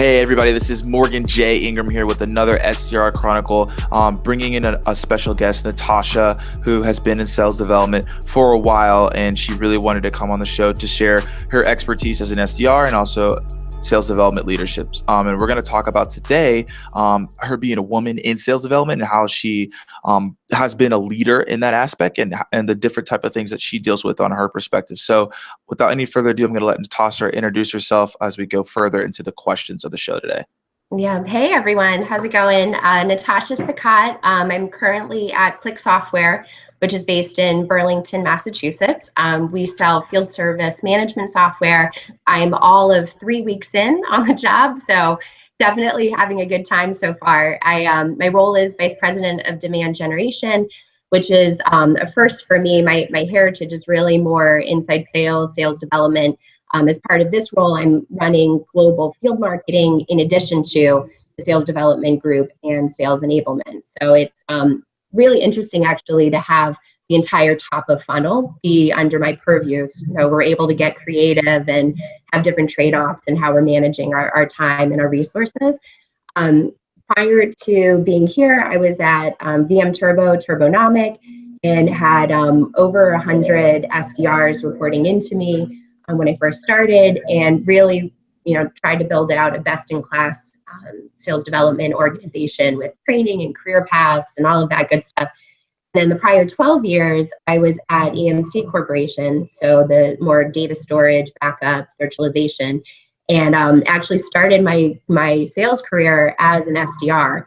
Hey everybody, this is Morgan J. Ingram here with another SDR Chronicle, bringing in a special guest, Natasha, who has been in sales development for a while, and she really wanted to come on the show to share her expertise as an SDR and also sales development leaderships. And we're going to talk about today her being a woman in sales development and how she has been a leader in that aspect and the different type of things that she deals with on her perspective. So without any further ado, I'm going to let Natasha introduce herself as we go further into the questions of the show today. Yeah. Hey, everyone. How's it going? Natasha Sekkat. I'm currently at Click Software, which is based in Burlington, Massachusetts. We sell field service management software. I'm all of 3 weeks in on the job, so definitely having a good time so far. My role is Vice President of Demand Generation, which is a first for me. My heritage is really more inside sales, sales development. As part of this role, I'm running global field marketing in addition to the sales development group and sales enablement. So it's really interesting actually to have the entire top of funnel be under my purview. So we're able to get creative and have different trade-offs in how we're managing our time and our resources. Prior to being here, I was at VM Turbonomic, and had over 100 SDRs reporting into me when I first started, and really, tried to build out a best-in-class sales development organization with training and career paths and all of that good stuff. And then the prior 12 years, I was at EMC Corporation, so the more data storage, backup, virtualization, and actually started my sales career as an SDR.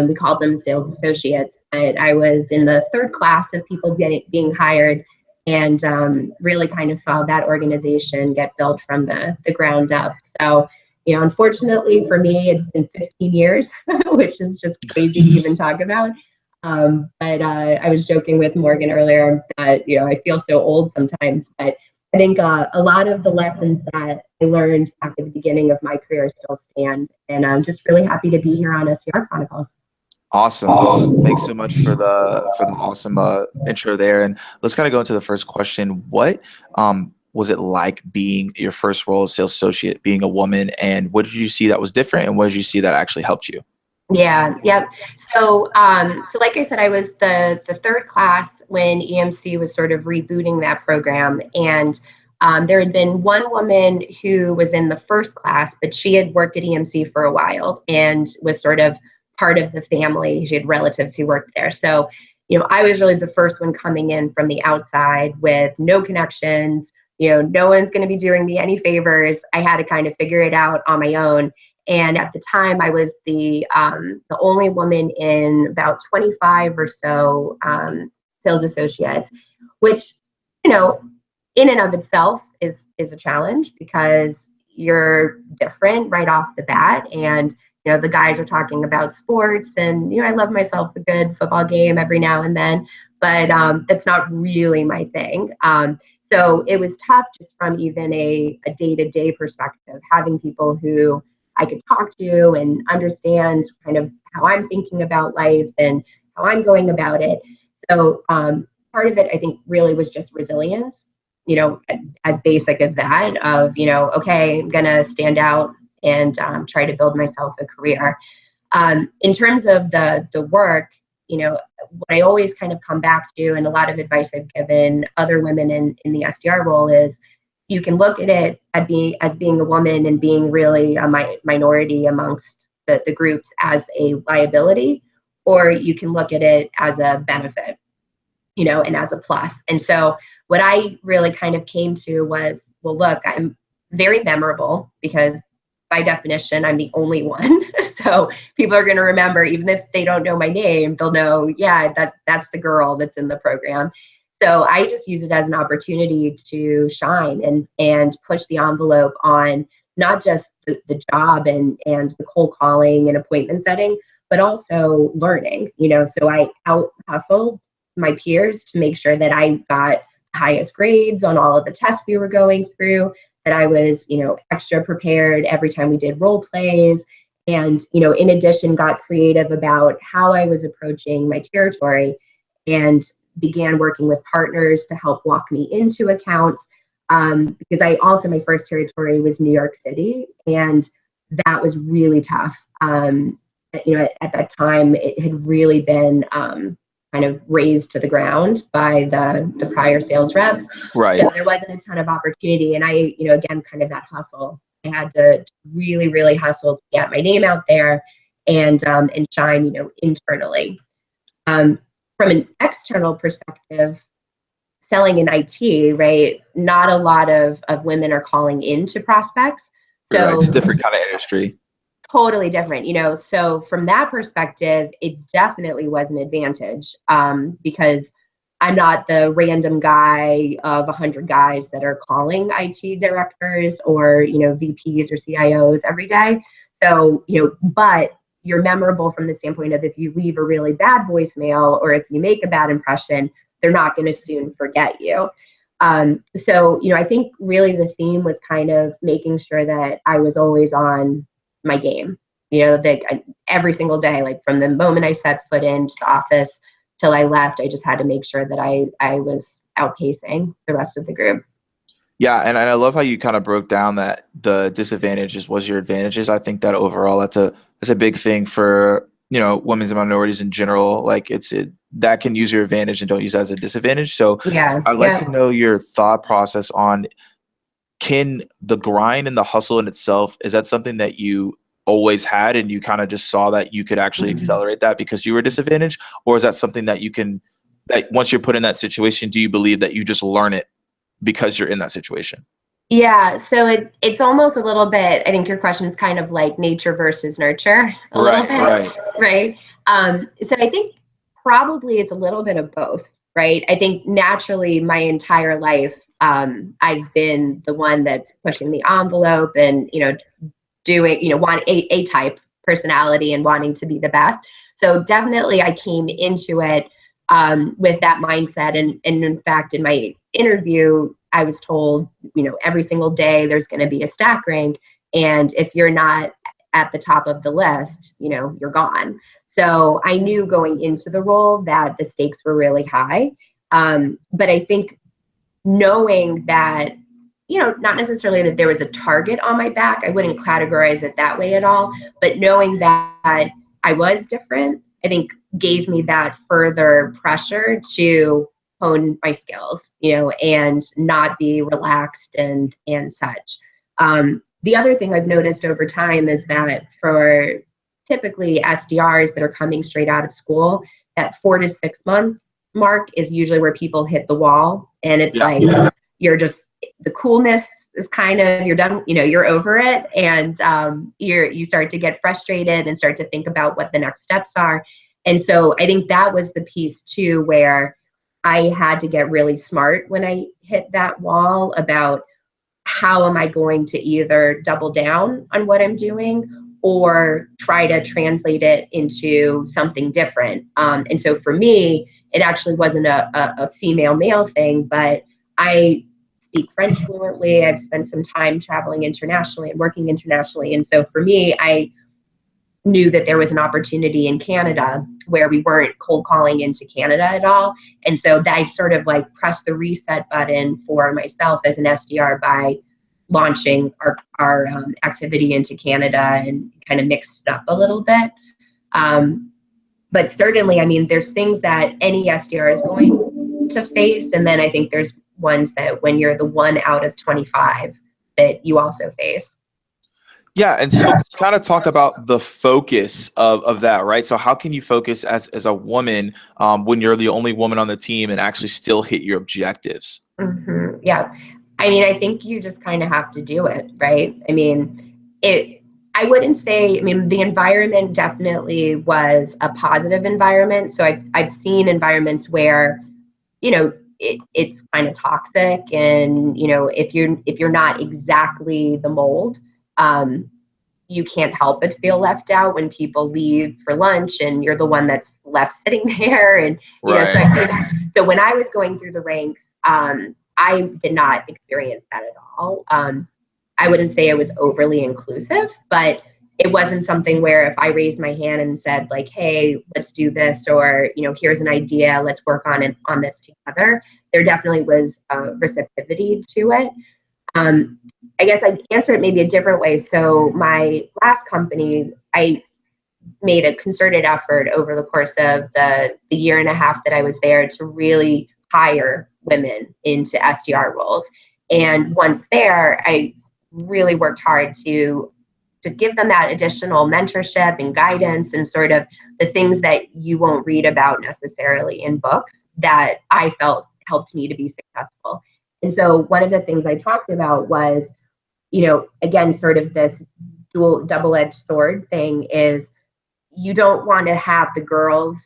We called them sales associates. I was in the third class of people being hired, and really kind of saw that organization get built from the ground up. So, unfortunately for me, it's been 15 years, which is just crazy to even talk about. But I was joking with Morgan earlier that, I feel so old sometimes, but I think a lot of the lessons that I learned at the beginning of my career still stand. And I'm just really happy to be here on SDR Chronicles. Awesome. Thanks so much for the awesome intro there. And let's kind of go into the first question. What was it like being your first role as sales associate, being a woman, and what did you see that was different, and what did you see that actually helped you? Yeah. So like I said, I was the third class when EMC was sort of rebooting that program, and there had been one woman who was in the first class, but she had worked at EMC for a while and was sort of part of the family. She had relatives who worked there. So, I was really the first one coming in from the outside with no connections. No one's going to be doing me any favors. I had to kind of figure it out on my own. And at the time, I was the only woman in about 25 or so sales associates, which, in and of itself is a challenge because you're different right off the bat. And the guys are talking about sports, and I love myself a good football game every now and then, but that's not really my thing. So it was tough just from even a day-to-day perspective, having people who I could talk to and understand kind of how I'm thinking about life and how I'm going about it. So part of it, I think, really was just resilience, as basic as that of, okay, I'm going to stand out and try to build myself a career. In terms of the work, what I always kind of come back to, and a lot of advice I've given other women in the SDR role, is you can look at it as being a woman and being really a minority amongst the groups as a liability, or you can look at it as a benefit, and as a plus. And so what I really kind of came to was, well, look, I'm very memorable because by definition, I'm the only one. So people are going to remember, even if they don't know my name, they'll know, yeah, that's the girl that's in the program. So I just use it as an opportunity to shine and push the envelope on not just the job and the cold calling and appointment setting, but also learning, so I out hustled my peers to make sure that I got highest grades on all of the tests we were going through, that I was, extra prepared every time we did role plays, and, in addition, got creative about how I was approaching my territory and began working with partners to help walk me into accounts. Because my first territory was New York City, and that was really tough. At that time, it had really been kind of razed to the ground by the prior sales reps. Right. So there wasn't a ton of opportunity. And I, again, kind of that hustle. I had to really, really hustle to get my name out there and shine, internally. From an external perspective, selling in IT, right? Not a lot of women are calling into prospects. So right. It's a different kind of industry. Totally different, So from that perspective, it definitely was an advantage because I'm not the random guy of 100 guys that are calling IT directors or, VPs or CIOs every day. So, but you're memorable from the standpoint of if you leave a really bad voicemail or if you make a bad impression, they're not going to soon forget you. So, I think really the theme was kind of making sure that I was always on my game, that every single day, like from the moment I set foot into the office till I left, I just had to make sure that I was outpacing the rest of the group. Yeah, and I love how you kind of broke down that the disadvantages was your advantages. I think that overall that's a big thing for, women and minorities in general. Like that can use your advantage and don't use that as a disadvantage. So Yeah. I'd like to know your thought process on, can the grind and the hustle in itself, is that something that you always had and you kind of just saw that you could actually accelerate that because you were disadvantaged? Or is that something that that once you're put in that situation, do you believe that you just learn it because you're in that situation? Yeah, so it's almost a little bit, I think your question is kind of like nature versus nurture a little bit, right? So I think probably it's a little bit of both, right? I think naturally my entire life, I've been the one that's pushing the envelope and, doing, want a type personality and wanting to be the best. So definitely I came into it with that mindset. And in fact, in my interview, I was told, every single day there's going to be a stack rank. And if you're not at the top of the list, you're gone. So I knew going into the role that the stakes were really high. But I think knowing that, not necessarily that there was a target on my back, I wouldn't categorize it that way at all, but knowing that I was different, I think gave me that further pressure to hone my skills, and not be relaxed and such. The other thing I've noticed over time is that for typically SDRs that are coming straight out of school, that 4 to 6 month mark is usually where people hit the wall. And it's you're just, the coolness is kind of, you're done, you're over it. And you start to get frustrated and start to think about what the next steps are. And so I think that was the piece too, where I had to get really smart when I hit that wall about how am I going to either double down on what I'm doing or try to translate it into something different. And so for me, it actually wasn't a female-male thing, but I speak French fluently. I've spent some time traveling internationally and working internationally. And so for me, I knew that there was an opportunity in Canada where we weren't cold calling into Canada at all. And so that sort of like pressed the reset button for myself as an SDR by launching our activity into Canada and kind of mixed it up a little bit. But certainly, I mean, there's things that any SDR is going to face. And then I think there's ones that when you're the 1 out of 25 that you also face. Yeah, and so kind of talk about the focus of that, right? So how can you focus as a woman when you're the only woman on the team and actually still hit your objectives? Mm-hmm. Yeah. I mean, I think you just kind of have to do it, right? I mean, I wouldn't say, I mean, the environment definitely was a positive environment. So I've seen environments where, it's kind of toxic and, if you're not exactly the mold, you can't help but feel left out when people leave for lunch and you're the one that's left sitting there. And, so I see that. So when I was going through the ranks, I did not experience that at all. I wouldn't say it was overly inclusive, but it wasn't something where if I raised my hand and said like, hey, let's do this, or, here's an idea, let's work on this together. There definitely was receptivity to it. I guess I'd answer it maybe a different way. So my last company, I made a concerted effort over the course of the year and a half that I was there to really hire women into SDR roles. And once there, I really worked hard to give them that additional mentorship and guidance and sort of the things that you won't read about necessarily in books that I felt helped me to be successful. And so one of the things I talked about was, again, sort of this double-edged sword thing is you don't want to have the girls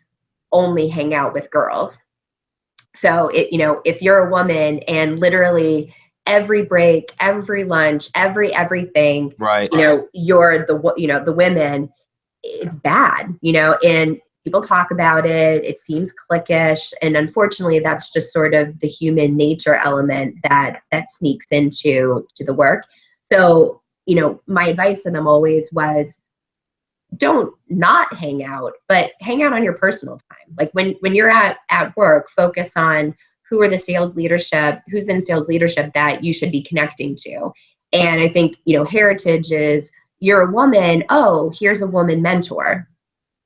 only hang out with girls. So if you're a woman and literally every break, every lunch, everything, right, you're the women, it's bad, and people talk about it. It seems cliquish. And unfortunately, that's just sort of the human nature element that sneaks into the work. So, my advice to them always was, don't not hang out, but hang out on your personal time. Like when you're at work, focus on who's in sales leadership that you should be connecting to. And I think, heritage is, you're a woman, oh, here's a woman mentor.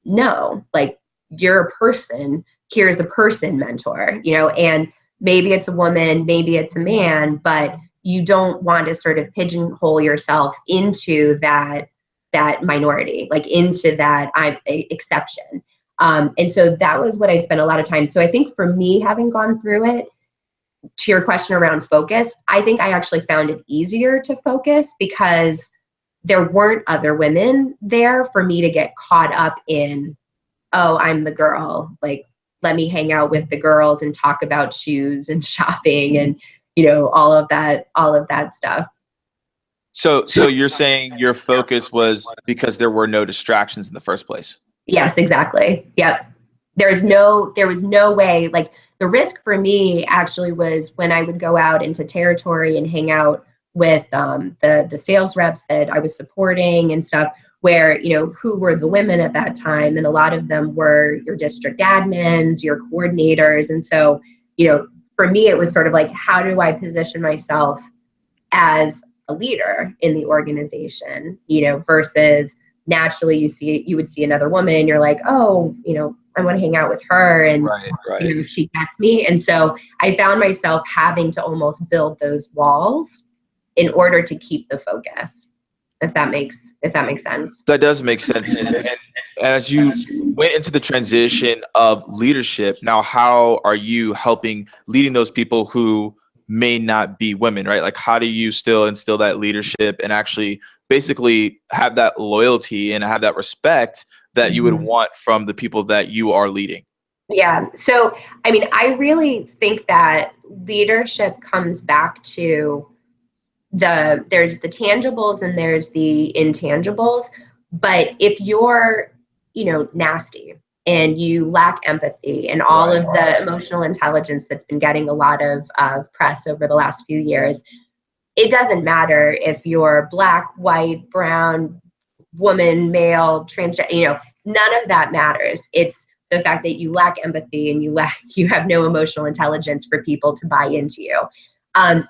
No, like, you're a person, here's a person mentor, and maybe it's a woman, maybe it's a man, but you don't want to sort of pigeonhole yourself into that minority, like into that exception. And so that was what I spent a lot of time. So I think for me, having gone through it, to your question around focus, I think I actually found it easier to focus because there weren't other women there for me to get caught up in, oh, I'm the girl, like, let me hang out with the girls and talk about shoes and shopping and, all of that stuff. So you're saying your focus was because there were no distractions in the first place? Yes, exactly. Yep. There was no way, like, the risk for me actually was when I would go out into territory and hang out with the sales reps that I was supporting and stuff, where, who were the women at that time. And a lot of them were your district admins, your coordinators. And so, for me, it was sort of like, how do I position myself as a leader in the organization, versus naturally you would see another woman and you're like, oh, I want to hang out with her and right. She gets me. And so I found myself having to almost build those walls in order to keep the focus, if that makes sense. That does make sense. And as you went into the transition of leadership, now how are you leading those people who may not be women, right? Like, how do you still instill that leadership and actually basically have that loyalty and have that respect that you would want from the people that you are leading? Yeah. So, I mean, I really think that leadership comes back to there's the tangibles and there's the intangibles. But if you're, nasty and you lack empathy and all of the emotional intelligence that's been getting a lot of press over the last few years, it doesn't matter if you're black, white, brown, woman, male, transgender, none of that matters. It's the fact that you lack empathy and you have no emotional intelligence for people to buy into you.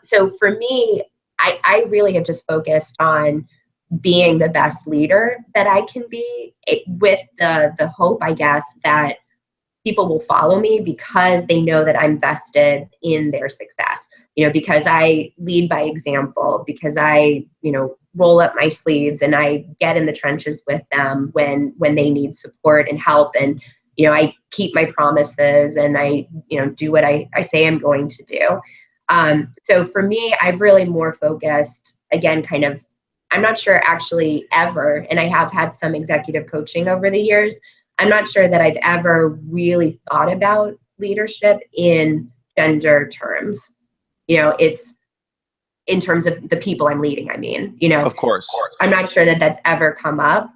So for me, I really have just focused on being the best leader that I can be, with the hope, I guess, that people will follow me because they know that I'm vested in their success. Because I lead by example, because I, roll up my sleeves and I get in the trenches with them when they need support and help. And, I keep my promises and I, do what I say I'm going to do. So for me, I've really more focused, again, kind of, I'm not sure actually ever, and I have had some executive coaching over the years, I'm not sure that I've ever really thought about leadership in gender terms. It's in terms of the people I'm leading, I mean, Of course. I'm not sure that that's ever come up.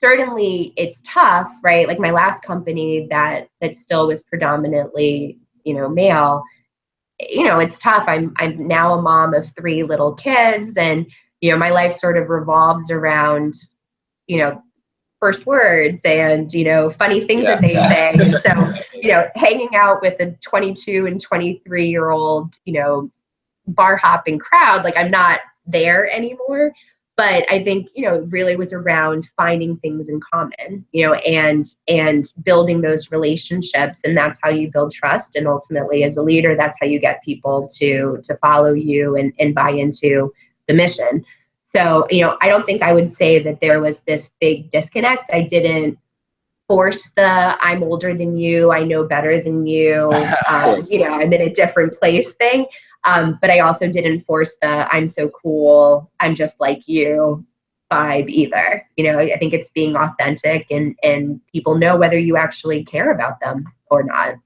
Certainly it's tough, right? Like my last company that still was predominantly, male, it's tough. I'm now a mom of 3 little kids and, my life sort of revolves around, first words and, funny things that they say. And so, hanging out with a 22 and 23-year-old, bar hopping crowd, like I'm not there anymore. But I think, you know, it really was around finding things in common, you know, and building those relationships. And that's how you build trust. And ultimately, as a leader, that's how you get people to follow you and buy into the mission. So, you know, I don't think I would say that there was this big disconnect. I didn't force the I'm older than you, I know better than you, you know, I'm in a different place thing. But I also didn't force the I'm so cool, I'm just like you vibe either. You know, I think it's being authentic and people know whether you actually care about them or not.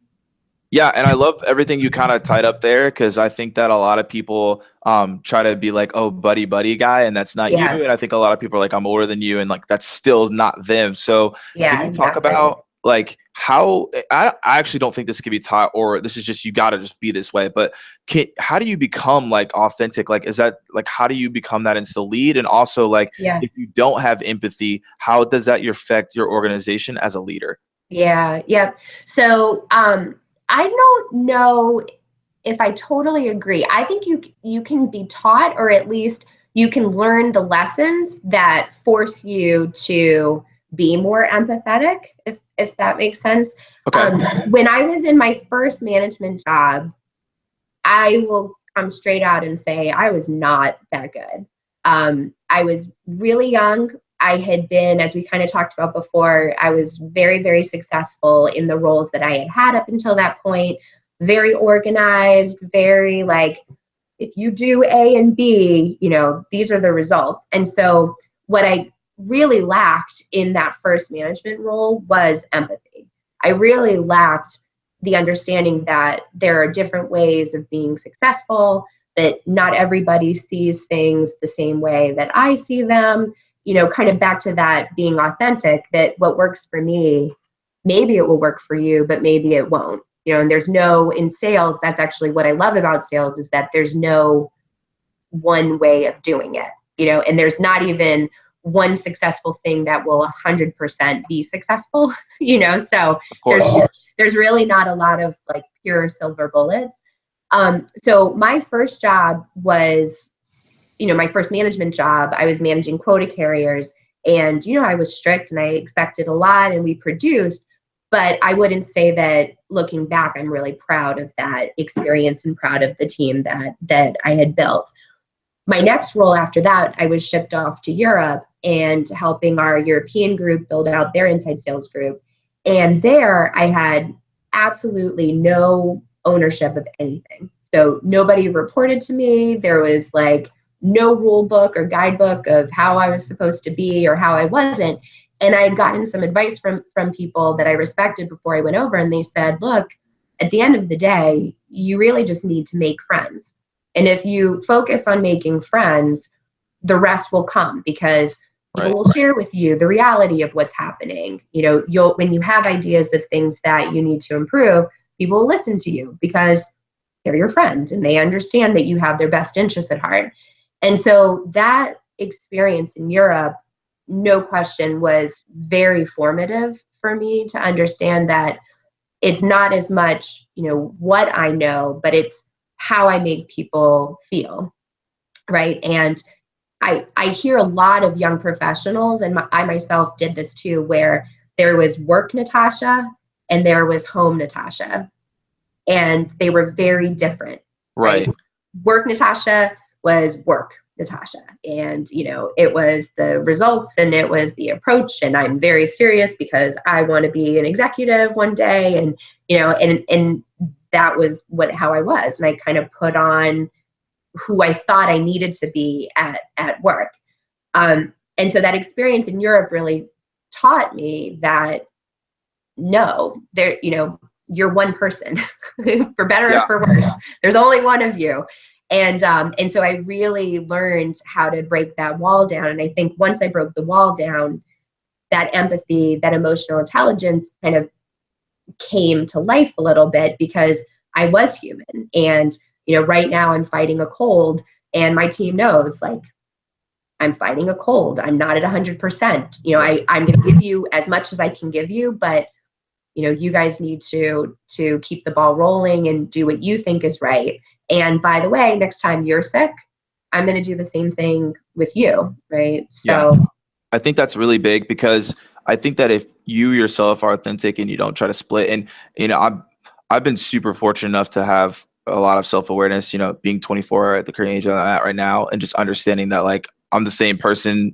Yeah, and I love everything you kind of tied up there, because I think that a lot of people try to be like, oh, buddy guy, and that's not you. Yeah, And I think a lot of people are like, I'm older than you, and like that's still not them. So can yeah, you talk exactly. about like how I actually don't think this can be taught, or this is just you got to just be this way. But how do you become like authentic? Like, is that like how do you become that and still lead? And also like Yeah, if you don't have empathy, how does that affect your organization as a leader? yeah, yeah. So I don't know if I totally agree. I think you can be taught, or at least you can learn the lessons that force you to be more empathetic, if that makes sense. Okay. When I was in my first management job, I will come straight out and say I was not that good. I was really young. I had been, as we kind of talked about before, I was very, very successful in the roles that I had had up until that point, very organized, very like, if you do A and B, you know, these are the results. And so what I really lacked in that first management role was empathy. I really lacked the understanding that there are different ways of being successful, that not everybody sees things the same way that I see them, you know, kind of back to that being authentic, that what works for me, maybe it will work for you, but maybe it won't. You know, and there's no, in sales, that's actually what I love about sales, is that there's no one way of doing it, you know, and there's not even one successful thing that will 100% be successful, you know, so Of course. there's really not a lot of like pure silver bullets. So my first job was, you know, my first management job, I was managing quota carriers, and, you know, I was strict and I expected a lot and we produced, but I wouldn't say that looking back, I'm really proud of that experience and proud of the team that I had built. My next role after that, I was shipped off to Europe and helping our European group build out their inside sales group. And there I had absolutely no ownership of anything. So nobody reported to me. There was like no rule book or guidebook of how I was supposed to be or how I wasn't. And I had gotten some advice from people that I respected before I went over, and they said, look, at the end of the day, you really just need to make friends. And if you focus on making friends, the rest will come, because people Right. will share with you the reality of what's happening. You know, when you have ideas of things that you need to improve, people will listen to you because they're your friends and they understand that you have their best interests at heart. And so that experience in Europe, no question, was very formative for me to understand that it's not as much, you know, what I know, but it's how I make people feel, right? And I hear a lot of young professionals, and I myself did this too, where there was work Natasha and there was home Natasha, and they were very different, right? Right. Work Natasha was work Natasha, and, you know, it was the results and it was the approach, and I'm very serious because I want to be an executive one day, and, you know, and that was how I was, and I kind of put on who I thought I needed to be at work. And so that experience in Europe really taught me that no, there, you know, you're one person, for better or Yeah. for worse. There's only one of you. And so I really learned how to break that wall down. And I think once I broke the wall down, that empathy, that emotional intelligence kind of came to life a little bit, because I was human. And, you know, right now I'm fighting a cold, and my team knows, like, I'm fighting a cold. I'm not at 100%. You know, I'm going to give you as much as I can give you, but, you know, you guys need to keep the ball rolling and do what you think is right. And by the way, next time you're sick, I'm going to do the same thing with you. Right. Yeah. So I think that's really big, because I think that if you yourself are authentic and you don't try to split, and I've been super fortunate enough to have a lot of self-awareness, being 24 at the current age I'm at right now, and just understanding that like I'm the same person,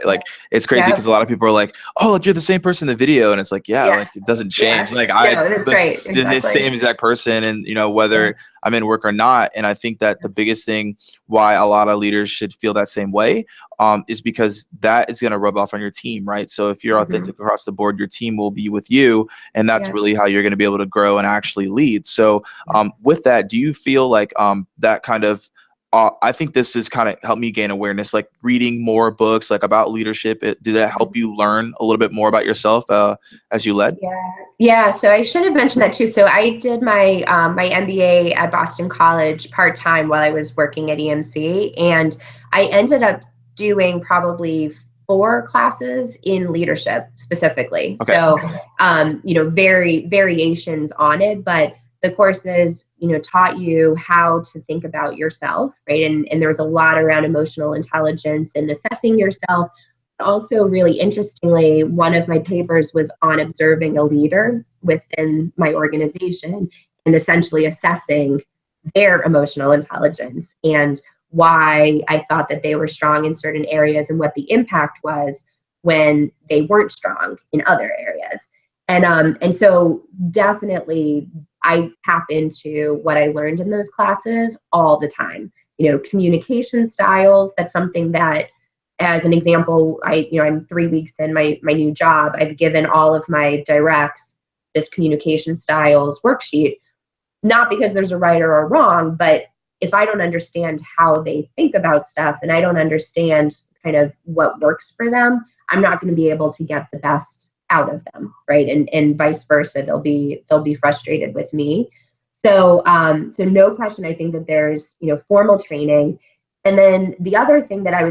like it's crazy yeah. because a lot of people are like, oh, like you're the same person in the video. And it's like, yeah, Yeah. like it doesn't Yeah. change. Like No, that's right. the Exactly. same exact person. And, Yeah. whether I'm in work or not. And I think that the biggest thing why a lot of leaders should feel that same way is because that is going to rub off on your team, right? So if you're Mhm. authentic across the board, your team will be with you, and that's Yeah. really how you're going to be able to grow and actually lead. So Yeah. with that, do you feel like that kind of I think this has kind of helped me gain awareness, like reading more books like about leadership. Did that help you learn a little bit more about yourself as you led? Yeah, yeah. So I should have mentioned that too. So I did my my MBA at Boston College part time while I was working at EMC, and I ended up doing probably 4 classes in leadership specifically. Okay. So variations on it, but the courses taught you how to think about yourself, right? And there was a lot around emotional intelligence and assessing yourself. Also, really interestingly, one of my papers was on observing a leader within my organization and essentially assessing their emotional intelligence and why I thought that they were strong in certain areas and what the impact was when they weren't strong in other areas. And so definitely I tap into what I learned in those classes all the time. Communication styles, that's something that, as an example, I'm 3 weeks in my new job. I've given all of my directs this communication styles worksheet, not because there's a right or a wrong, but if I don't understand how they think about stuff and I don't understand kind of what works for them, I'm not going to be able to get the best out of them, right? And vice versa, they'll be frustrated with me. So so no question, I think that there's formal training. And then the other thing that I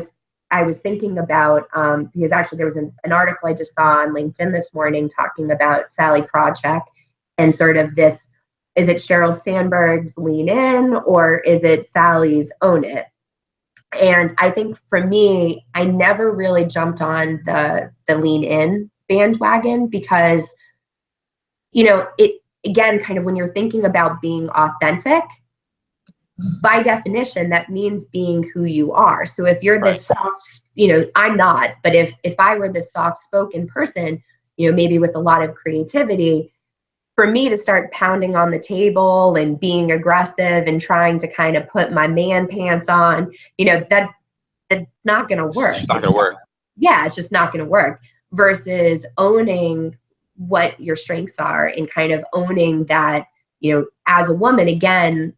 was thinking about, because actually there was an article I just saw on LinkedIn this morning talking about Sally Project and sort of this, is it Sheryl Sandberg's Lean In or is it Sally's Own It? And I think for me, I never really jumped on the Lean In bandwagon because, it again, kind of when you're thinking about being authentic, by definition, that means being who you are. So if you're this soft, I'm not, but if I were this soft spoken person, maybe with a lot of creativity, for me to start pounding on the table and being aggressive and trying to kind of put my man pants on, that's not going to work. It's not going to work. Yeah, it's just not going to work. Versus owning what your strengths are and kind of owning that, as a woman, again,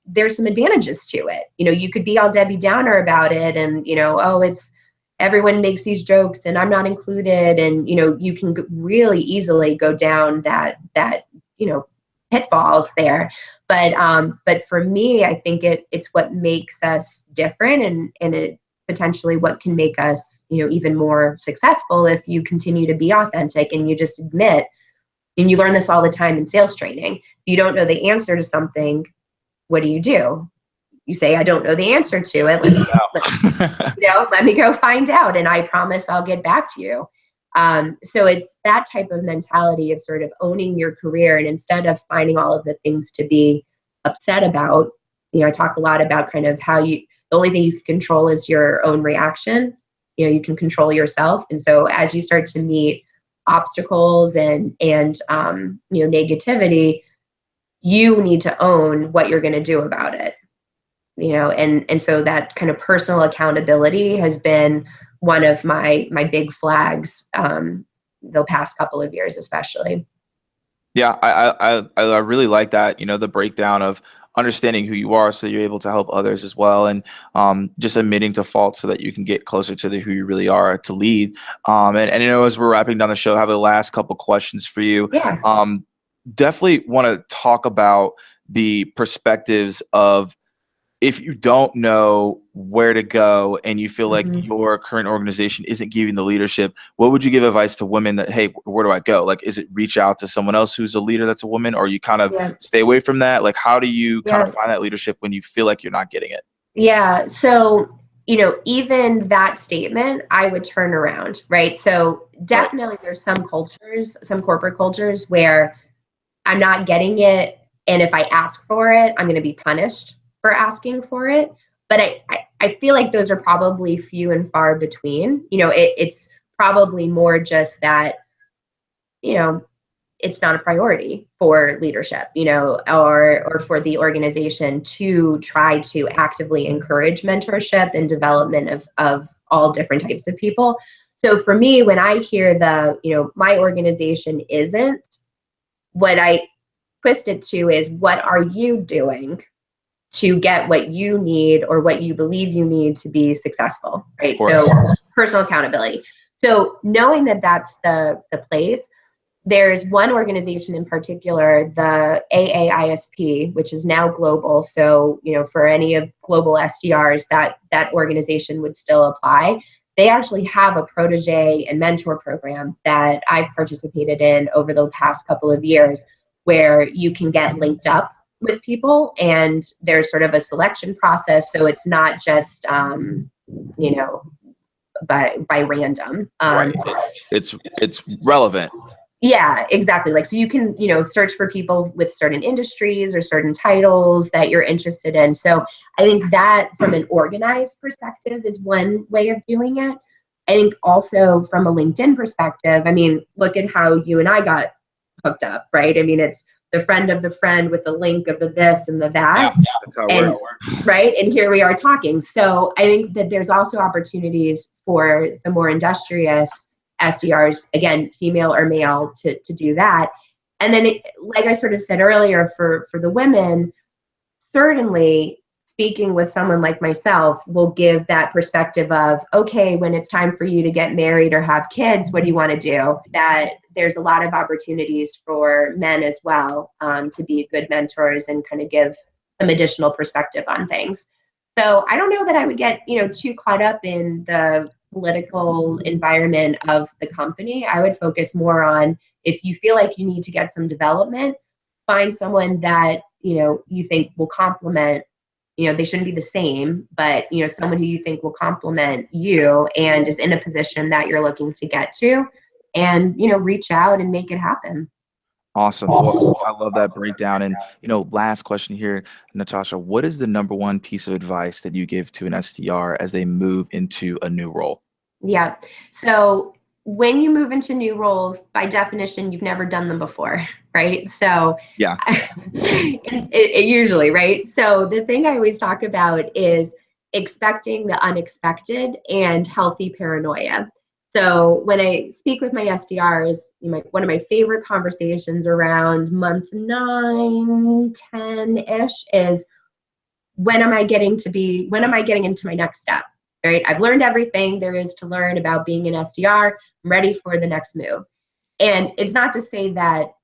there's some advantages to it. You could be all Debbie Downer about it and, oh, it's everyone makes these jokes and I'm not included. And, you can really easily go down that, pitfalls there. But for me, I think it's what makes us different and it potentially what can make us, even more successful if you continue to be authentic and you just admit, and you learn this all the time in sales training. You don't know the answer to something. What do? You say, I don't know the answer to it. Let me go find out. And I promise I'll get back to you. So it's that type of mentality of sort of owning your career. And instead of finding all of the things to be upset about, I talk a lot about kind of how the only thing you can control is your own reaction. You can control yourself. And so as you start to meet obstacles and negativity, you need to own what you're going to do about it, and so that kind of personal accountability has been one of my big flags the past couple of years, especially. Yeah, I really like that, the breakdown of understanding who you are so you're able to help others as well, and just admitting to fault so that you can get closer to who you really are to lead. And as we're wrapping down the show, I have the last couple questions for you. Yeah. Definitely want to talk about the perspectives of if you don't know where to go and you feel like your current organization isn't giving the leadership, what would you give advice to women that, hey, where do I go? Like, is it reach out to someone else who's a leader that's a woman, or you kind of stay away from that? Like, how do you kind of find that leadership when you feel like you're not getting it? Yeah. So, even that statement, I would turn around, right? So Right. definitely there's some cultures, some corporate cultures where I'm not getting it. And if I ask for it, I'm going to be punished for asking for it. But I feel like those are probably few and far between. It's probably more just that, you know, it's not a priority for leadership, or for the organization to try to actively encourage mentorship and development of all different types of people. So for me, when I hear my organization isn't, what I twist it to is, what are you doing to get what you need or what you believe you need to be successful, Of right? course. So personal accountability. So knowing that that's the place, there's one organization in particular, the AAISP, which is now global. So, for any of global SDRs, that organization would still apply. They actually have a protege and mentor program that I've participated in over the past couple of years, where you can get linked up with people, and there's sort of a selection process. So it's not just, you know, by random. Right. It's relevant. Yeah, exactly. Like, so you can, search for people with certain industries or certain titles that you're interested in. So I think that from an organized perspective is one way of doing it. I think also from a LinkedIn perspective, I mean, look at how you and I got hooked up, right? I mean, it's the friend of the friend with the link of the this and the that. Yeah, that's how it And works. right. And here we are talking. So I think that there's also opportunities for the more industrious SDRs, again, female or male, to do that. And then, like I sort of said earlier, for the women, certainly speaking with someone like myself will give that perspective of, okay, when it's time for you to get married or have kids, what do you want to do? That there's a lot of opportunities for men as well, to be good mentors and kind of give some additional perspective on things. So I don't know that I would get, too caught up in the political environment of the company. I would focus more on, if you feel like you need to get some development, find someone that, you think will complement, they shouldn't be the same, but, someone who you think will complement you and is in a position that you're looking to get to, and, reach out and make it happen. Awesome. Well, I love that breakdown. And, last question here, Natasha, what is the number one piece of advice that you give to an SDR as they move into a new role? Yeah. So when you move into new roles, by definition, you've never done them before, right? So Yeah. usually, right? So the thing I always talk about is expecting the unexpected and healthy paranoia. So when I speak with my SDRs, one of my favorite conversations around month 9, 10-ish is, when am I getting into my next step? Right? I've learned everything there is to learn about being an SDR. I'm ready for the next move. And it's not to say that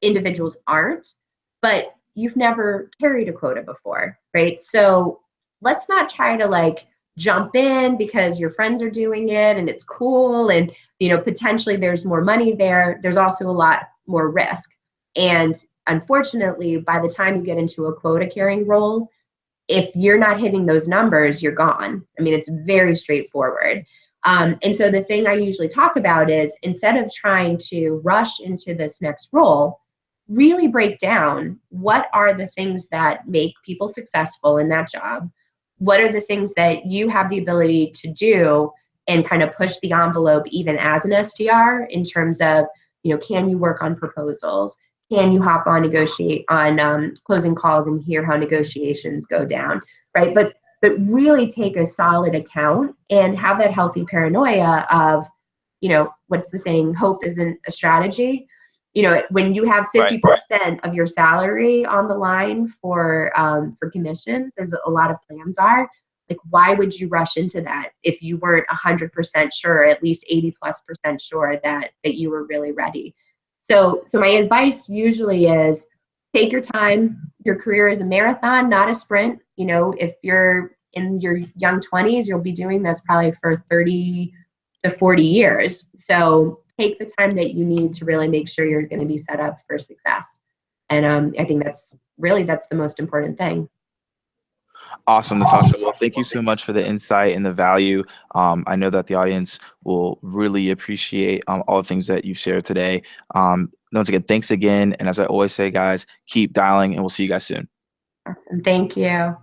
individuals aren't, but you've never carried a quota before, right? So let's not try to jump in because your friends are doing it and it's cool, and potentially there's more money there. There's also a lot more risk. And unfortunately, by the time you get into a quota carrying role, if you're not hitting those numbers, you're gone. I mean, it's very straightforward. And so the thing I usually talk about is, instead of trying to rush into this next role, really break down, what are the things that make people successful in that job? What are the things that you have the ability to do and kind of push the envelope even as an SDR, in terms of, can you work on proposals? Can you hop on negotiate on closing calls and hear how negotiations go down, right? But really take a solid account and have that healthy paranoia of, what's the saying? Hope isn't a strategy. When you have 50% of your salary on the line for commissions, as a lot of plans are, like, why would you rush into that if you weren't 100% sure, at least 80+% sure that you were really ready? So my advice usually is, take your time. Your career is a marathon, not a sprint. If you're in your young 20s, you'll be doing this probably for 30 to 40 years. So take the time that you need to really make sure you're going to be set up for success. And I think that's the most important thing. Awesome, Natasha. Well, thank you so much for the insight and the value. I know that the audience will really appreciate all the things that you've shared today. Once again, thanks again. And as I always say, guys, keep dialing, and we'll see you guys soon. Thank you.